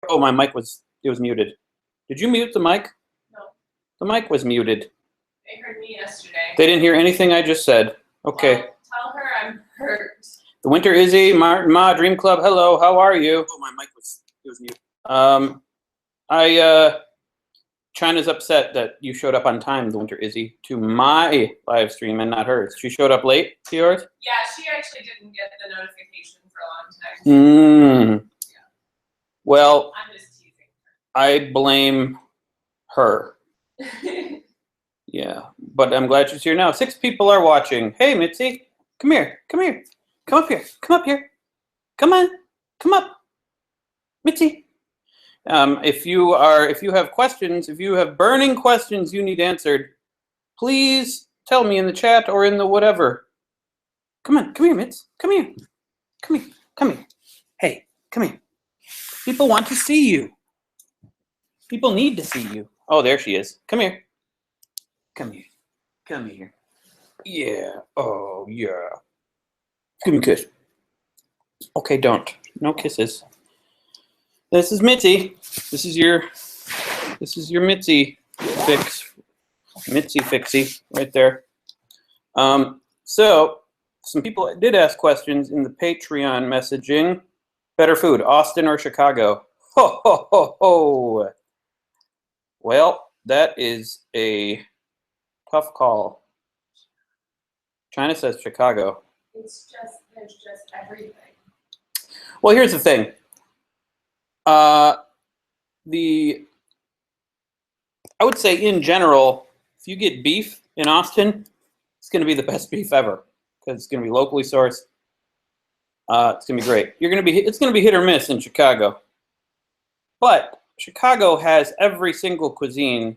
Oh, my mic was muted. Did you mute the mic? No. The mic was muted. They heard me yesterday. They didn't hear anything I just said. Okay. Tell her I'm hurt. The Winter Izzy, Martin Ma, Dream Club, hello, how are you? Oh, my mic was muted. China's upset that you showed up on time, the Winter Izzy, to my live stream and not hers. She showed up late to yours? Yeah, she actually didn't get the notification for a long time. Yeah. Well, I'm just teasing her. I blame her. Yeah, but I'm glad she's here now. 6 people are watching. Hey, Mitzi, come here, come here. Come up here, come up here. Come on, come up. Mitzi. If you have questions, if you have burning questions you need answered, please tell me in the chat or in the whatever. Come on, come here, Mitz. Come here. Come here, come here. Hey, come here. People want to see you. People need to see you. Oh, there she is. Come here. Come here. Come here. Yeah. Oh, yeah. Give me a kiss. Okay, don't. No kisses. This is Mitzi. This is your Mitzi fix. Mitzi fixie right there. So some people did ask questions in the Patreon messaging. Better food, Austin or Chicago? Ho ho ho ho. Well, that is a tough call. China says Chicago. There's just everything. Well, here's the thing. I would say in general, if you get beef in Austin, it's going to be the best beef ever because it's going to be locally sourced. It's going to be great. It's going to be hit or miss in Chicago, but Chicago has every single cuisine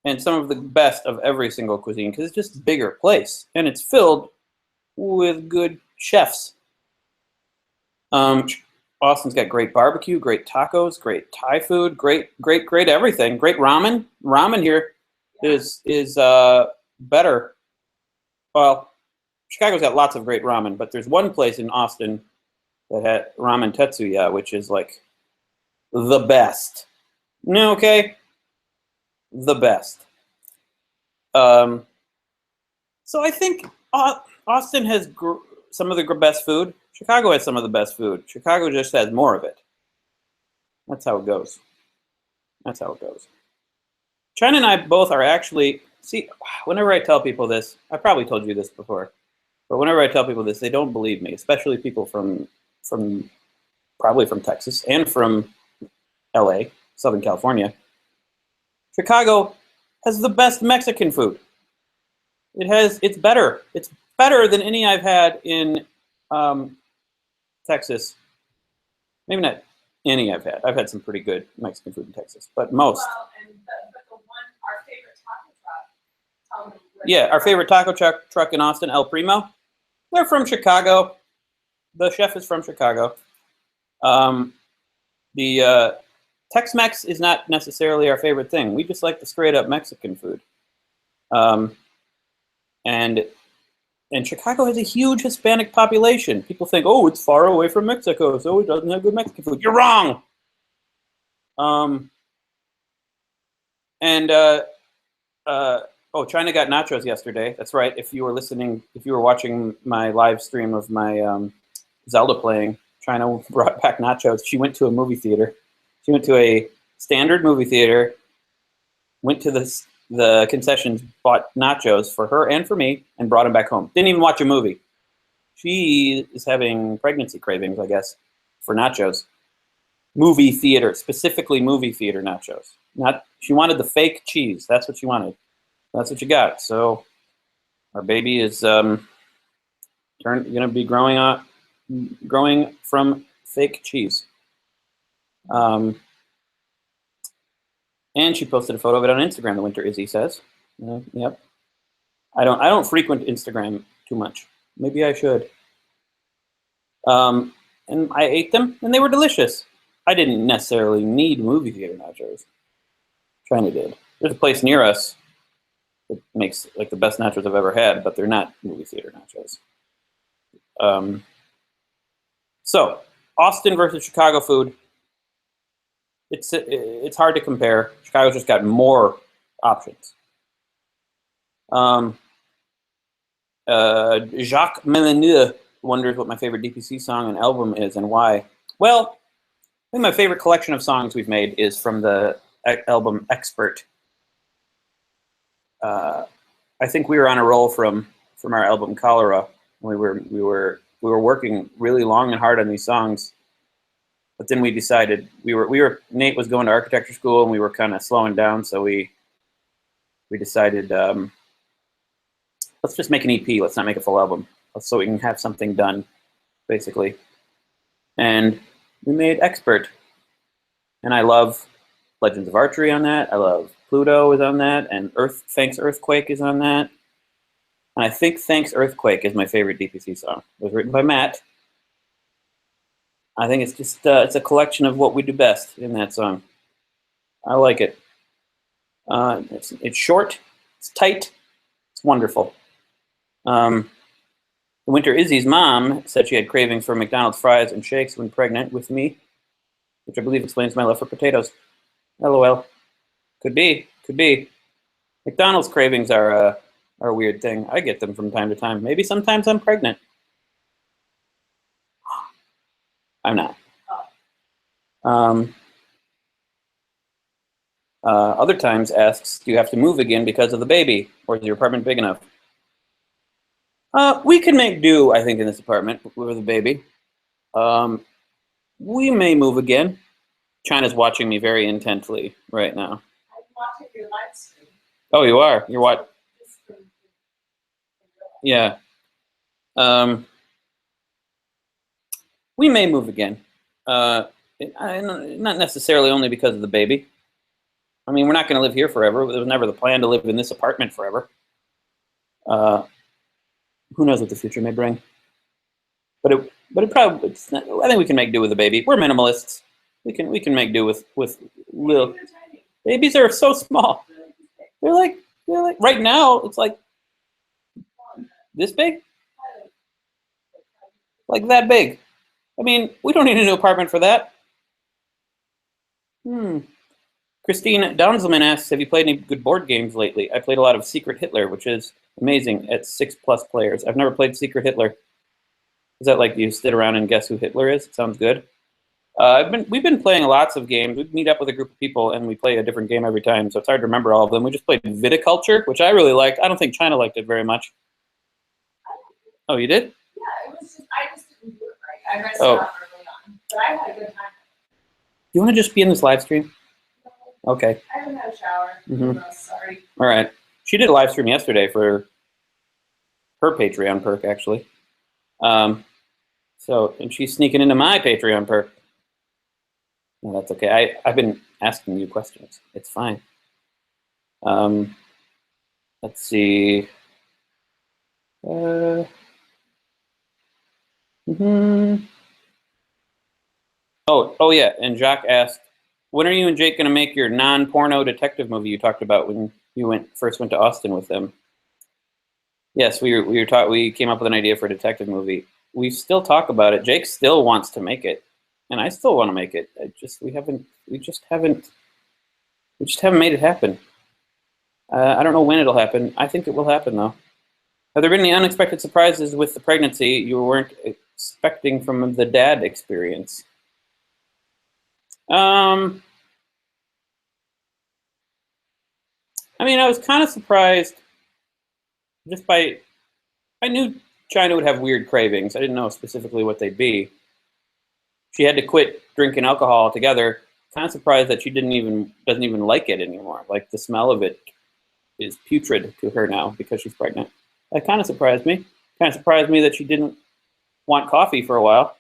and some of the best of every single cuisine because it's just a bigger place and it's filled with good chefs. Austin's got great barbecue, great tacos, great Thai food, great everything, great ramen. Ramen here is better. Well, Chicago's got lots of great ramen, but there's one place in Austin that had ramen Tetsuya, which is like the best. No, okay, the best. So I think Austin has some of the best food. Chicago has some of the best food. Chicago just has more of it. That's how it goes. That's how it goes. China and I both are actually, see, whenever I tell people this, I probably told you this before, but whenever I tell people this, they don't believe me, especially people probably from Texas and from LA, Southern California. Chicago has the best Mexican food. It's better. It's better than any I've had in Texas. Maybe not any I've had. I've had some pretty good Mexican food in Texas, but most. Well, but the one, our favorite taco truck. Yeah, our favorite taco truck in Austin, El Primo. They're from Chicago. The chef is from Chicago. The Tex-Mex is not necessarily our favorite thing. We just like the straight up Mexican food. And Chicago has a huge Hispanic population. People think, oh, it's far away from Mexico, so it doesn't have good Mexican food. You're wrong. China got nachos yesterday. That's right. If you were watching my live stream of my Zelda playing, China brought back nachos. She went to a movie theater. She went to a standard movie theater, went to the concessions, bought nachos for her and for me, and brought them back home. Didn't even watch a movie. She is having pregnancy cravings, I guess, for nachos. Movie theater, specifically movie theater nachos. She wanted the fake cheese. That's what she wanted. That's what you got. So our baby is going to be growing from fake cheese. And she posted a photo of it on Instagram, the Winter Izzy says. Yep. I don't frequent Instagram too much. Maybe I should. And I ate them, and they were delicious. I didn't necessarily need movie theater nachos. China did. There's a place near us that makes like the best nachos I've ever had, but they're not movie theater nachos. So, Austin versus Chicago food. it's hard to compare. Chicago's just got more options. Jacques Melanieu wonders what my favorite DPC song and album is and why. Well, I think my favorite collection of songs we've made is from the album Expert. I think we were on a roll from our album Cholera. We were working really long and hard on these songs, but then we decided Nate was going to architecture school and we were kind of slowing down, so we decided let's just make an EP. Let's not make a full album, so we can have something done, basically. And we made Expert, and I love Legends of Archery on that. I love Pluto is on that, and Thanks Earthquake is on that. And I think Thanks Earthquake is my favorite DPC song. It was written by Matt. I think it's just it's a collection of what we do best in that song. I like it. It's short, it's tight, it's wonderful. Winter Izzy's mom said she had cravings for McDonald's fries and shakes when pregnant with me, which I believe explains my love for potatoes. LOL. Could be. McDonald's cravings are a weird thing. I get them from time to time. Maybe sometimes I'm pregnant. I'm not. Other times asks, do you have to move again because of the baby, or is your apartment big enough? We can make do, I think, in this apartment with the baby. We may move again. China's watching me very intently right now. I'm watching your live stream. Oh, you are? You're what? Yeah. We may move again. Not necessarily only because of the baby. I mean, we're not going to live here forever. There was never the plan to live in this apartment forever. Who knows what the future may bring? But it probably. I think we can make do with the baby. We're minimalists. We can make do with little. Babies are so small. They're like right now. It's like this big, like that big. I mean, we don't need a new apartment for that. Christine Donzelman asks, have you played any good board games lately? I played a lot of Secret Hitler, which is amazing at 6+ players. I've never played Secret Hitler. Is that like you sit around and guess who Hitler is? It sounds good. We've been playing lots of games. We meet up with a group of people and we play a different game every time, so it's hard to remember all of them. We just played Viticulture, which I really liked. I don't think China liked it very much. Oh, you did? Yeah, it was just, I just didn't do it right. I messed it up early on, but I had a good time. You want to just be in this live stream? No, okay. I haven't had a shower. Sorry. All right. She did a live stream yesterday for her Patreon perk, actually. And she's sneaking into my Patreon perk. No, that's okay. I've been asking you questions. It's fine. Let's see. Oh yeah, and Jacques asked, when are you and Jake going to make your non-porno detective movie you talked about when you first went to Austin with them? Yes, we came up with an idea for a detective movie. We still talk about it. Jake still wants to make it, and I still want to make it. We just haven't made it happen. I don't know when it'll happen. I think it will happen though. Have there been any unexpected surprises with the pregnancy you weren't expecting from the dad experience? I mean, I was kind of surprised I knew China would have weird cravings. I didn't know specifically what they'd be. She had to quit drinking alcohol altogether. Kind of surprised that she doesn't even like it anymore. Like the smell of it is putrid to her now because she's pregnant. That kind of surprised me. Kind of surprised me that she didn't want coffee for a while.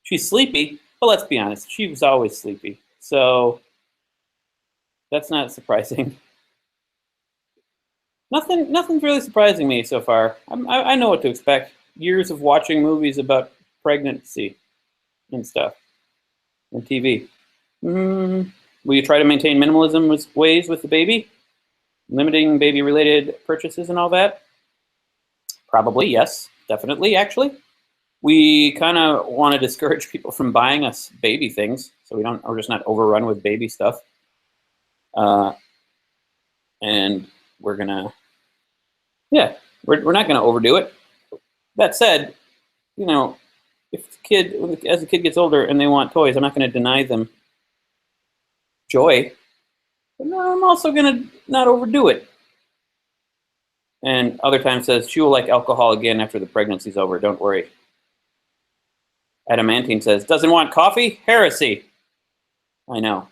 She's sleepy, but let's be honest, she was always sleepy. So that's not surprising. Nothing's really surprising me so far. I know what to expect. Years of watching movies about pregnancy and stuff on TV. Will you try to maintain minimalism ways with the baby? Limiting baby-related purchases and all that? Probably, yes. Definitely, actually. We kind of want to discourage people from buying us baby things, so we're just not overrun with baby stuff. And we're gonna, yeah, we're not gonna overdo it. That said, you know, if as the kid gets older and they want toys, I'm not gonna deny them joy, but no, I'm also gonna not overdo it. And other times says she will like alcohol again after the pregnancy's over. Don't worry. Adamantine says doesn't want coffee. Heresy. I know.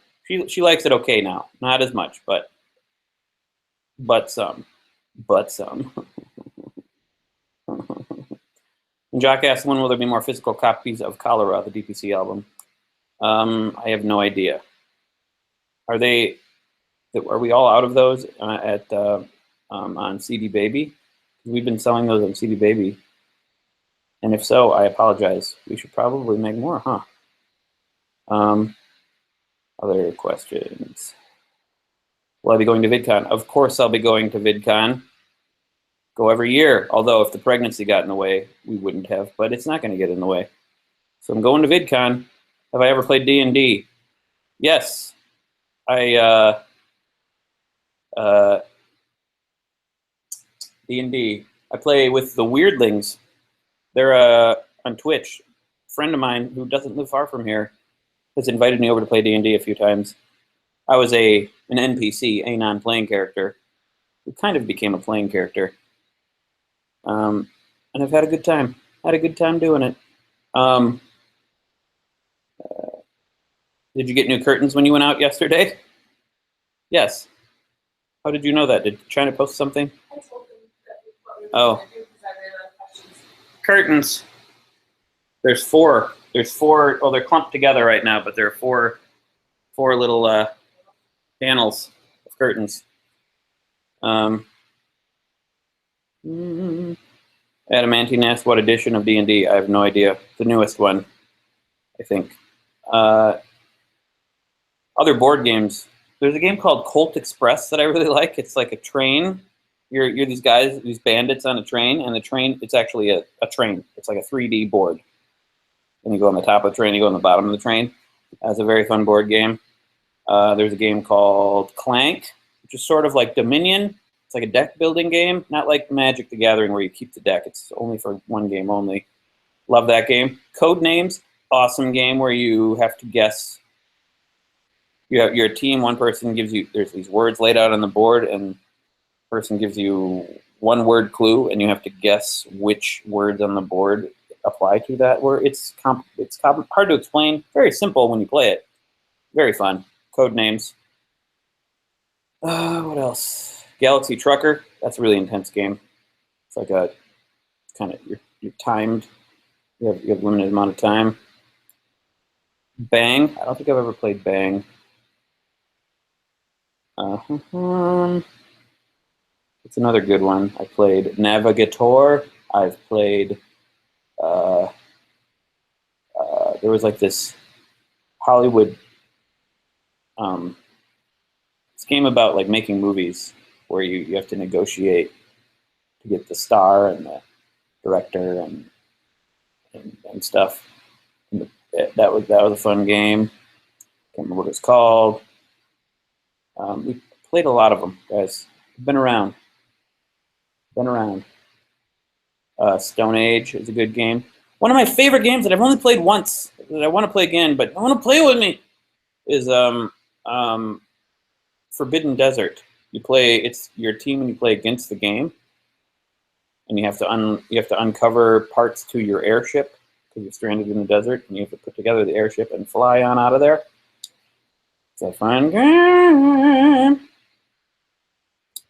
She likes it okay now. Not as much, but some. But some. And Jock asks, when will there be more physical copies of Cholera, the DPC album? I have no idea. Are we all out of those on CD Baby? We've been selling those on CD Baby. And if so, I apologize. We should probably make more, huh? Other questions. Will I be going to VidCon? Of course I'll be going to VidCon. Go every year. Although if the pregnancy got in the way, we wouldn't have. But it's not going to get in the way. So I'm going to VidCon. Have I ever played D&D? Yes. D&D. I play with the Weirdlings. They're on Twitch. A friend of mine who doesn't live far from here has invited me over to play D&D a few times. I was an NPC, a non-playing character, who kind of became a playing character. And I've had a good time. Had a good time doing it. Did you get new curtains when you went out yesterday? Yes. How did you know that? Did China post something? I told them that what we were Oh. going to do because I ran out of questions. Curtains. There's four. Well, they're clumped together right now, but there are four little panels of curtains. Adamantine asked what edition of D&D. I have no idea. The newest one, I think. Other board games. There's a game called Colt Express that I really like. It's like a train. You're these guys, these bandits on a train, and the train, it's actually a train. It's like a 3D board. And you go on the top of the train, you go on the bottom of the train. That's a very fun board game. There's a game called Clank, which is sort of like Dominion. It's like a deck building game, not like Magic the Gathering where you keep the deck. It's only for one game only. Love that game. Codenames, awesome game where you have to guess. Your team, one person gives you, there's these words laid out on the board, and the person gives you one word clue, and you have to guess which words on the board apply to that word. It's hard to explain. Very simple when you play it. Very fun. Codenames. What else? Galaxy Trucker. That's a really intense game. It's like a kind of you're timed. You have a limited amount of time. Bang. I don't think I've ever played Bang. It's another good one. I played Navigator. I've played. There was like this Hollywood. This game about like making movies where you have to negotiate to get the star and the director and stuff. And that was a fun game. Can't remember what it's called. We played a lot of them, guys. Been around. Stone Age is a good game. One of my favorite games that I've only played once that I want to play again, but I want to play with me is Forbidden Desert. It's your team and you play against the game, and you have to uncover parts to your airship because you're stranded in the desert, and you have to put together the airship and fly on out of there. It's a fun game.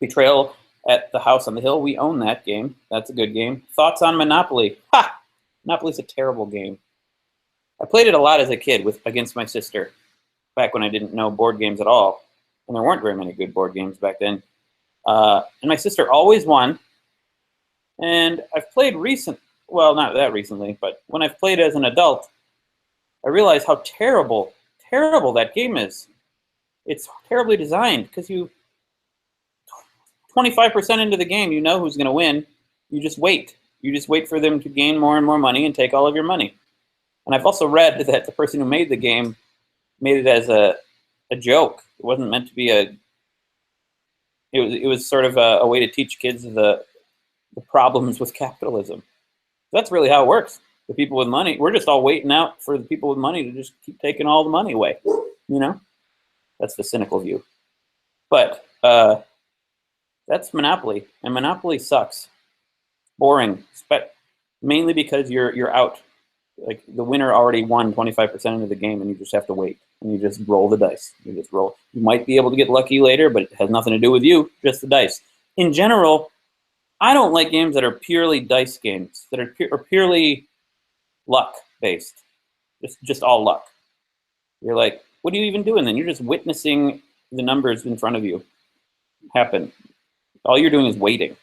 Betrayal at the House on the Hill. We own that game. That's a good game. Thoughts on Monopoly? Ha! Monopoly's a terrible game. I played it a lot as a kid against my sister, back when I didn't know board games at all, and there weren't very many good board games back then. And my sister always won. And I've played well, not that recently, but when I've played as an adult, I realize how terrible that game is. It's terribly designed because 25% into the game, you know who's going to win. You just wait. You just wait for them to gain more and more money and take all of your money. And I've also read that the person who made the game made it as a joke. It wasn't meant to be it was sort of a way to teach kids the problems with capitalism. That's really how it works. The people with money, we're just all waiting out for the people with money to just keep taking all the money away. You know, that's the cynical view. But that's Monopoly, and Monopoly sucks. Boring, but mainly because you're out. Like the winner already won 25% of the game, and you just have to wait, and you just roll the dice. You just roll. You might be able to get lucky later, but it has nothing to do with you. Just the dice. In general, I don't like games that are purely dice games, that are purely luck based. Just all luck. You're like, what are you even doing then? You're just witnessing the numbers in front of you happen. All you're doing is waiting.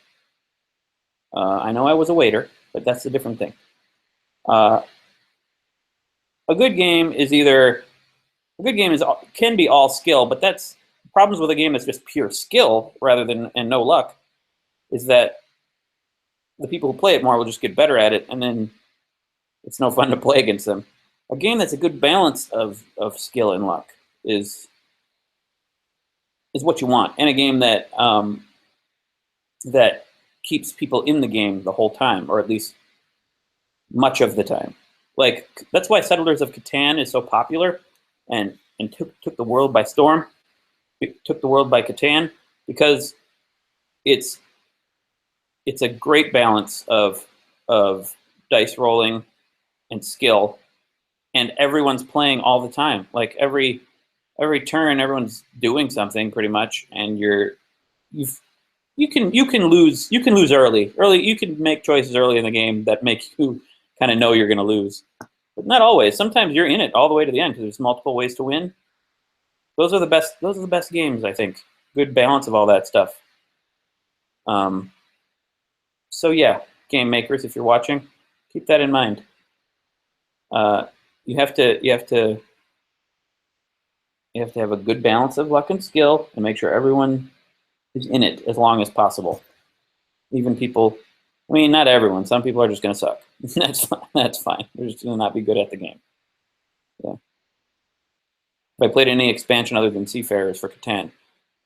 I know I was a waiter, but that's a different thing. A good game can be all skill, but that's problems with a game that's just pure skill rather than and no luck. Is that the people who play it more will just get better at it, and then it's no fun to play against them. A game that's a good balance of skill and luck is what you want, and a game that that keeps people in the game the whole time, or at least much of the time. Like that's why Settlers of Catan is so popular, and took the world by storm. It took the world by Catan because it's a great balance of dice rolling and skill, and everyone's playing all the time. Like every turn, everyone's doing something pretty much, and you can lose early. You can make choices early in the game that make you kind of know you're going to lose, but not always. Sometimes you're in it all the way to the end because there's multiple ways to win. Those are the best games, I think. Good balance of all that stuff. So yeah, game makers, if you're watching, keep that in mind. You have to have a good balance of luck and skill, and make sure everyone is in it as long as possible. Even people, I mean, not everyone. Some people are just going to suck. That's fine. They're just going to not be good at the game. Yeah. If I played any expansion other than Seafarers for Catan,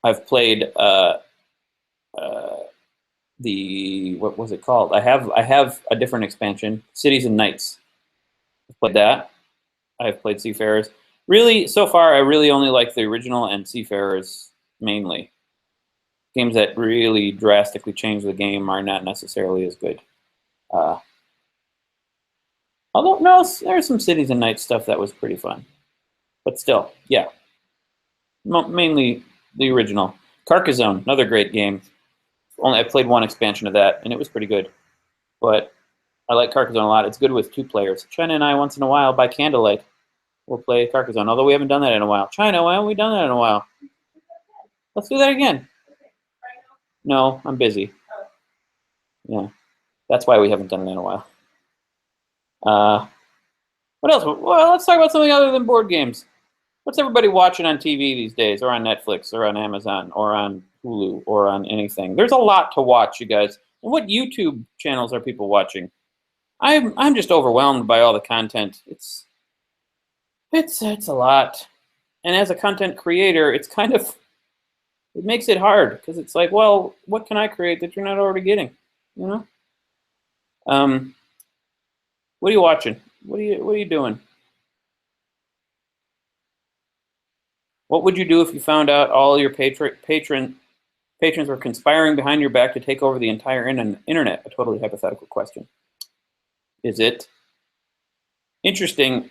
I've played what was it called? I have a different expansion, Cities and Knights. I've played that. I've played Seafarers. Really, so far, I really only like the original and Seafarers mainly. Games that really drastically change the game are not necessarily as good. Although, no, there's some Cities and Knights stuff that was pretty fun. But still, yeah. Mainly the original. Carcassonne, another great game. I played one expansion of that, and it was pretty good. But I like Carcassonne a lot. It's good with 2 players. China and I, once in a while, by candlelight, we'll play Carcassonne, although we haven't done that in a while. China, why haven't we done that in a while? Let's do that again. No, I'm busy. Yeah, that's why we haven't done it in a while. What else? Well, let's talk about something other than board games. What's everybody watching on TV these days, or on Netflix, or on Amazon, or on Hulu, or on anything? There's a lot to watch, you guys. And what YouTube channels are people watching? I'm just overwhelmed by all the content. It's a lot. And as a content creator, it's kind of, it makes it hard because it's like, well, what can I create that you're not already getting? You know? What are you watching? What are you doing? What would you do if you found out all your patrons were conspiring behind your back to take over the entire internet? A totally hypothetical question. Is it interesting?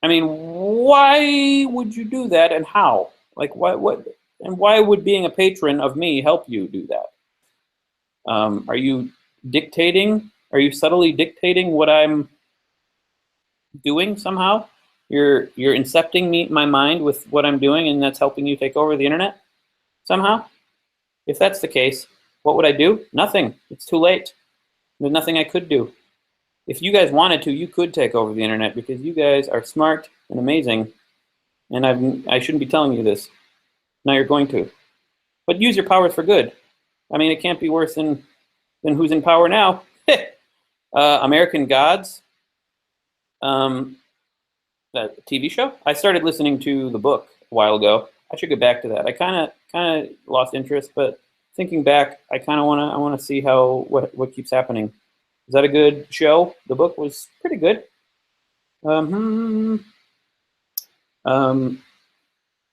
I mean, why would you do that, and how? Like, and why would being a patron of me help you do that? Are you dictating? Are you subtly dictating what I'm doing somehow? You're incepting my mind with what I'm doing, and that's helping you take over the internet somehow? If that's the case, what would I do? Nothing. It's too late. There's nothing I could do. If you guys wanted to, you could take over the internet because you guys are smart and amazing, and I shouldn't be telling you this. Now you're going to. But use your powers for good. I mean, it can't be worse than who's in power now. American Gods, that TV show. I started listening to the book a while ago. I should get back to that. I kind of lost interest, but thinking back, I kind of want to see what keeps happening. Is that a good show? The book was pretty good.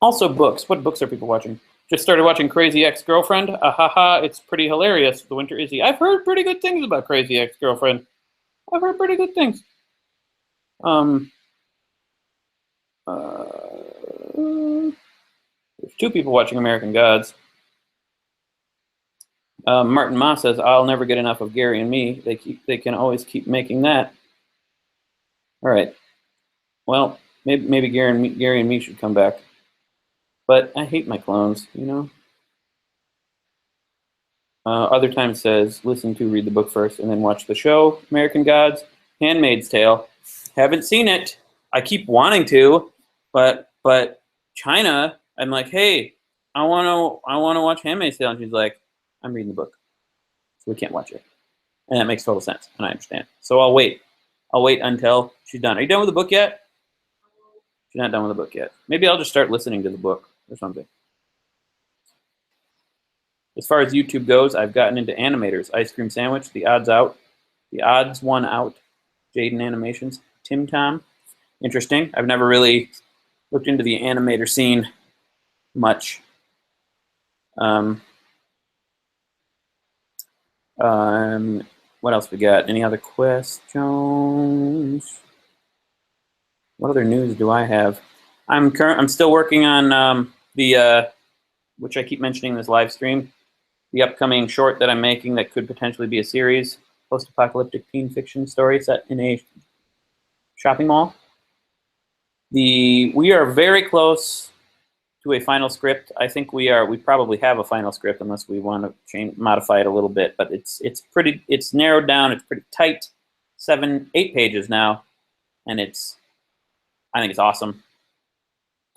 Also books. What books are people watching? Just started watching Crazy Ex-Girlfriend. Haha, it's pretty hilarious. The Winter Izzy. I've heard pretty good things about Crazy Ex-Girlfriend. I've heard pretty good things. There's 2 people watching American Gods. Martin Ma says, "I'll never get enough of Gary and Me. They can always keep making that." All right. Well, maybe Gary and Me should come back. But I hate my clones, you know. Other Time says, read the book first, and then watch the show. American Gods, Handmaid's Tale. Haven't seen it. I keep wanting to, but China, I'm like, hey, I want to watch Handmaid's Tale, and she's like, I'm reading the book, so we can't watch it. And that makes total sense, and I understand. So I'll wait. I'll wait until she's done. Are you done with the book yet? She's not done with the book yet. Maybe I'll just start listening to the book or something. As far as YouTube goes, I've gotten into animators. Ice Cream Sandwich, The Odds One Out, Jaden Animations, Tim Tom. Interesting. I've never really looked into the animator scene much. What else we got? Any other questions? What other news do I have? I'm still working on the which I keep mentioning in this live stream, the upcoming short that I'm making that could potentially be a series, post-apocalyptic teen fiction story set in a shopping mall. We are very close to a final script. I think we probably have a final script unless we want to modify it a little bit, but it's narrowed down, it's pretty tight, 7-8 pages now, and I think it's awesome.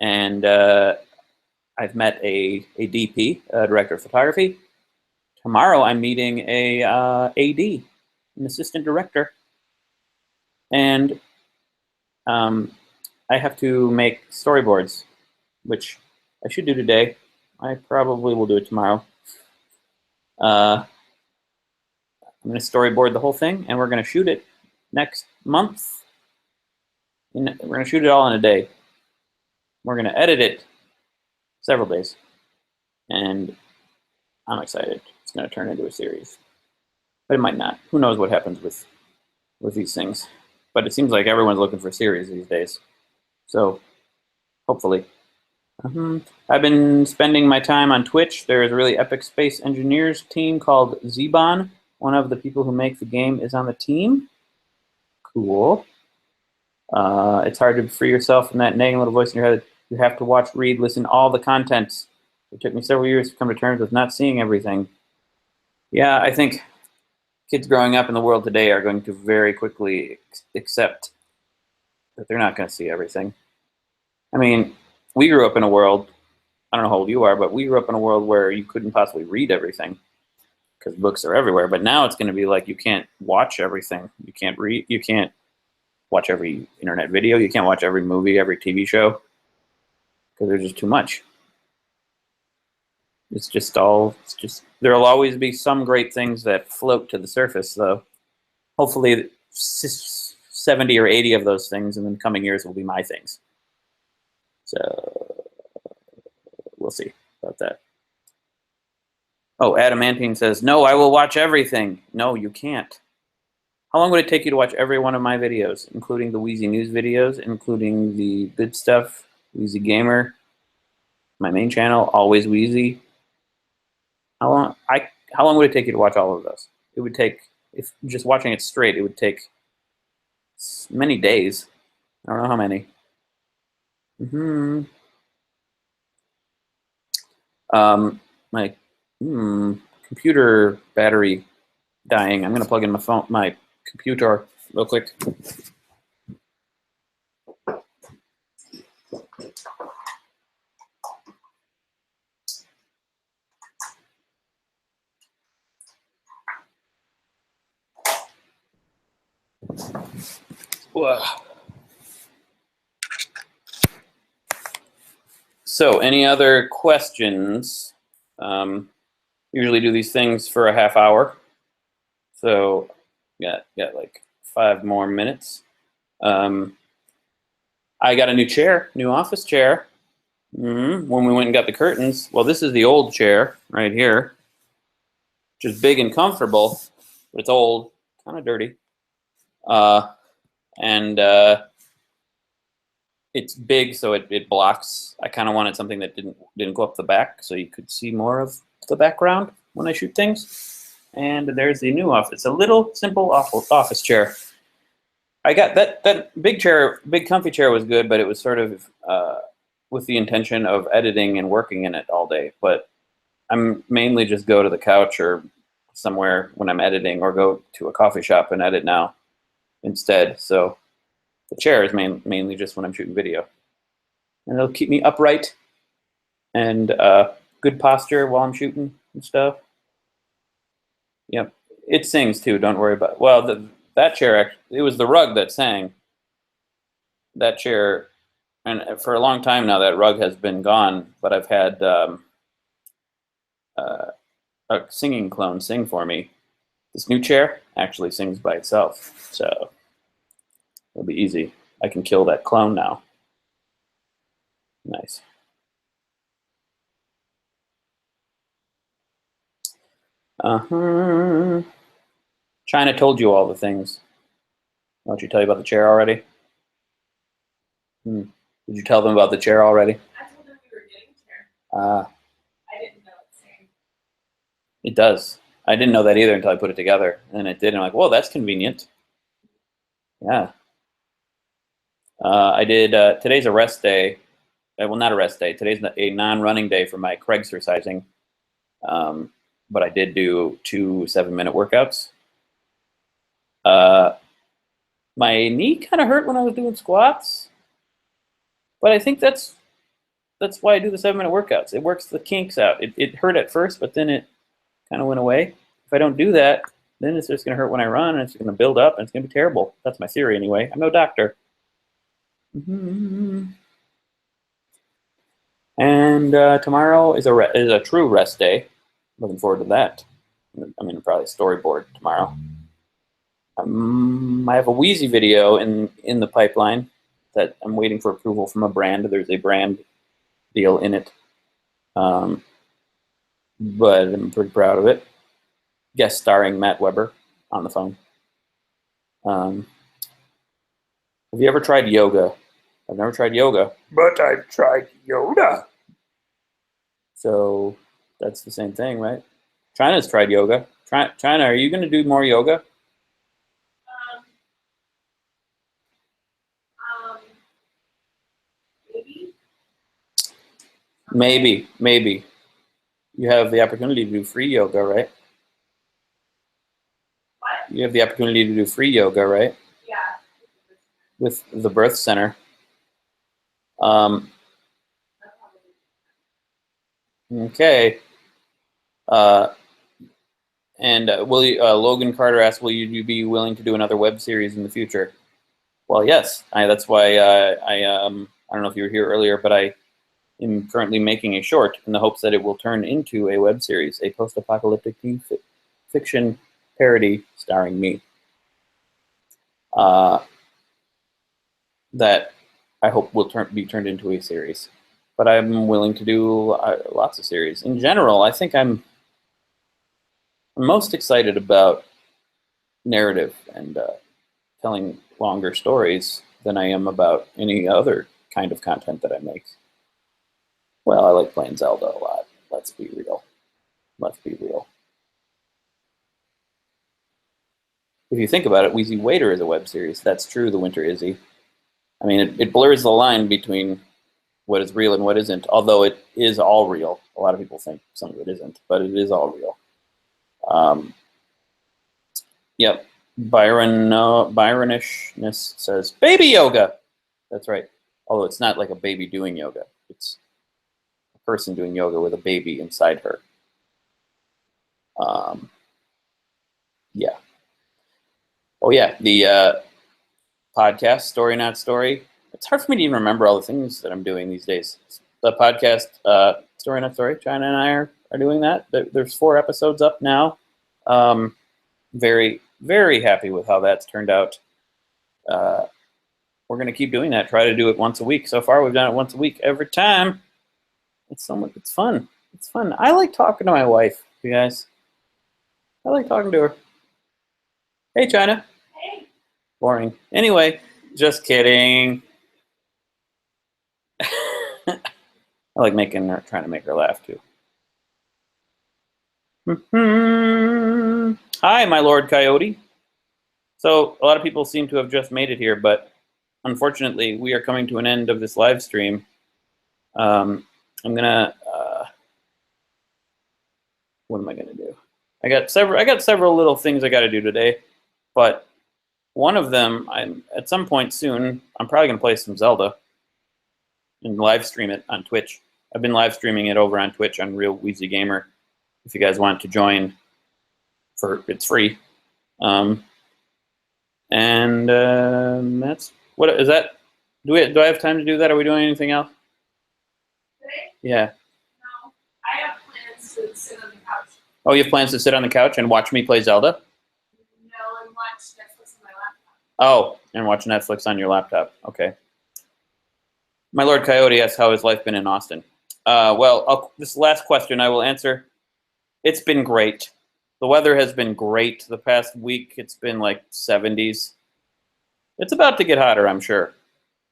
And I've met a DP, director of photography. Tomorrow I'm meeting a AD, an assistant director, and I have to make storyboards, which I should do today. I probably will do it tomorrow. I'm going to storyboard the whole thing, and we're going to shoot it next month. We're going to shoot it all in a day. We're going to edit it several days, and I'm excited. It's going to turn into a series, but it might not. Who knows what happens with these things? But it seems like everyone's looking for series these days, so hopefully. I've been spending my time on Twitch. There's a really epic space engineers team called Zebon. One of the people who make the game is on the team. Cool. It's hard to free yourself from that nagging little voice in your head. You have to watch, read, listen, all the contents. It took me several years to come to terms with not seeing everything. Yeah, I think kids growing up in the world today are going to very quickly accept that they're not going to see everything. I mean, we grew up in a world, I don't know how old you are, but we grew up in a world where you couldn't possibly read everything because books are everywhere. But now it's going to be like you can't watch everything. You can't read. You can't watch every internet video. You can't watch every movie, every TV show because there's just too much. It's just there'll always be some great things that float to the surface, though. Hopefully 70 or 80 of those things in the coming years will be my things. So we'll see about that. Oh, Adamantine says, no, I will watch everything. No, you can't. How long would it take you to watch every one of my videos, including the Wheezy News videos, including the good stuff, Wheezy Gamer, my main channel, Always Wheezy? How long would it take you to watch all of those? It would take, if just watching it straight, it would take many days. I don't know how many. My computer battery dying. I'm gonna plug in my computer real quick. Whoa. So, any other questions? Usually do these things for a half hour. So, got like 5 more minutes. I got a new chair, new office chair. When we went and got the curtains. Well, this is the old chair right here, which is big and comfortable, but it's old, kind of dirty. And it's big, so it blocks. I kind of wanted something that didn't go up the back, so you could see more of the background when I shoot things. And there's the new office. It's a little simple office chair. I got that big chair, big comfy chair was good, but it was sort of with the intention of editing and working in it all day. But I'm mainly just go to the couch or somewhere when I'm editing, or go to a coffee shop and edit now instead. So the chair is mainly just when I'm shooting video, and it'll keep me upright and good posture while I'm shooting and stuff. Yep, it sings too. Don't worry about it. Well, that chair, it was the rug that sang. That chair, and for a long time now, that rug has been gone. But I've had a singing clone sing for me. This new chair actually sings by itself, so it'll be easy. I can kill that clone now. Nice. China told you all the things. Why don't you tell you about the chair already? Did you tell them about the chair already? I told them we were getting a chair. I didn't know it sang. It does. I didn't know that either until I put it together, and it did. And I'm like, whoa, that's convenient. Yeah. I did. Today's a rest day. Well, not a rest day. Today's a non-running day for my Craigles exercising. But I did do 2 7-minute workouts. My knee kind of hurt when I was doing squats, but I think that's why I do the 7-minute workouts. It works the kinks out. It hurt at first, but then it kind of went away. If I don't do that, then it's just going to hurt when I run, and it's going to build up, and it's going to be terrible. That's my theory anyway. I'm no doctor. And tomorrow is a true rest day. Looking forward to that. I mean, probably storyboard tomorrow. I have a Wheezy video in the pipeline that I'm waiting for approval from a brand. There's a brand deal in it, but I'm pretty proud of it. Guest starring Matt Weber on the phone. Have you ever tried yoga? I've never tried yoga, but I've tried yoga. So that's the same thing, right? China's tried yoga. China, are you going to do more yoga? Maybe. You have the opportunity to do free yoga, right? What? You have the opportunity to do free yoga, right? Yeah. With the birth center. Okay. And will you, Logan Carter asked, will you be willing to do another web series in the future? Well, yes. That's why I don't know if you were here earlier, but I am currently making a short in the hopes that it will turn into a web series, a post-apocalyptic teen fiction parody starring me. That I hope will be turned into a series. But I'm willing to do lots of series. In general, I think I'm most excited about narrative and telling longer stories than I am about any other kind of content that I make. Well, I like playing Zelda a lot. Let's be real. If you think about it, WheezyWaiter is a web series. That's true, The Winter Izzy. I mean, it blurs the line between what is real and what isn't, although it is all real. A lot of people think some of it isn't, but it is all real. Yep. Byronishness says, baby yoga. That's right. Although it's not like a baby doing yoga. It's a person doing yoga with a baby inside her. Yeah. Oh, yeah. podcast, Story Not Story. It's hard for me to even remember all the things that I'm doing these days. The podcast, Story Not Story, China and I are doing that. There's 4 episodes up now. Very, very happy with how that's turned out. We're going to keep doing that. Try to do it once a week. So far, we've done it once a week every time. It's fun. It's fun. I like talking to my wife, you guys. I like talking to her. Hey, China. Hey. Boring. Anyway, just kidding. I like trying to make her laugh too. Hi, my Lord Coyote. So a lot of people seem to have just made it here, but unfortunately, we are coming to an end of this live stream. I'm gonna. What am I gonna do? I got several little things I got to do today, but one of them, at some point soon, I'm probably gonna play some Zelda and live stream it on Twitch. I've been live streaming it over on Twitch on Real Wheezy Gamer. If you guys want to join, it's free. That's what is that? Do I have time to do that? Are we doing anything else? Today? Yeah. No. I have plans to sit on the couch. Oh, you have plans to sit on the couch and watch me play Zelda? No, and watch Netflix on my laptop. Oh, and watch Netflix on your laptop. Okay. My Lord Coyote asks, how has life been in Austin? This last question I will answer. It's been great. The weather has been great. The past week, it's been like 70s. It's about to get hotter, I'm sure.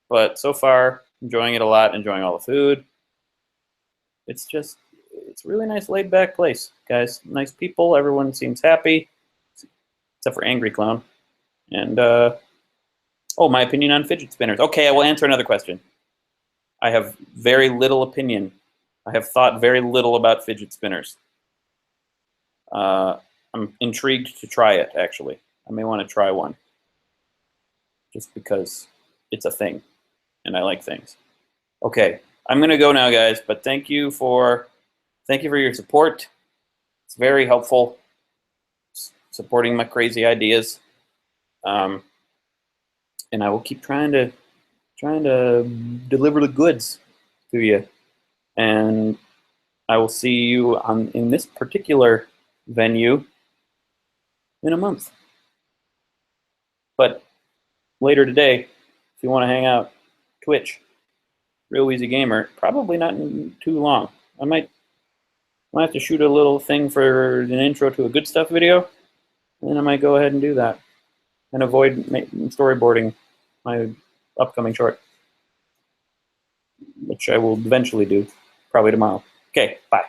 But so far, enjoying it a lot, enjoying all the food. It's a really nice laid-back place, guys. Nice people. Everyone seems happy, except for Angry Clown. And, my opinion on fidget spinners. Okay, I will answer another question. I have very little opinion. I have thought very little about fidget spinners. I'm intrigued to try it, actually. I may want to try one. Just because it's a thing, and I like things. Okay, I'm going to go now, guys, but thank you for your support. It's very helpful, supporting my crazy ideas. And I will keep trying to deliver the goods to you. And I will see you in this particular venue in a month. But later today, if you want to hang out, Twitch, Real Wheezy Gamer, probably not in too long. I might have to shoot a little thing for an intro to a good stuff video, and then I might go ahead and do that and avoid storyboarding my upcoming short, which I will eventually do, probably tomorrow. Okay, bye.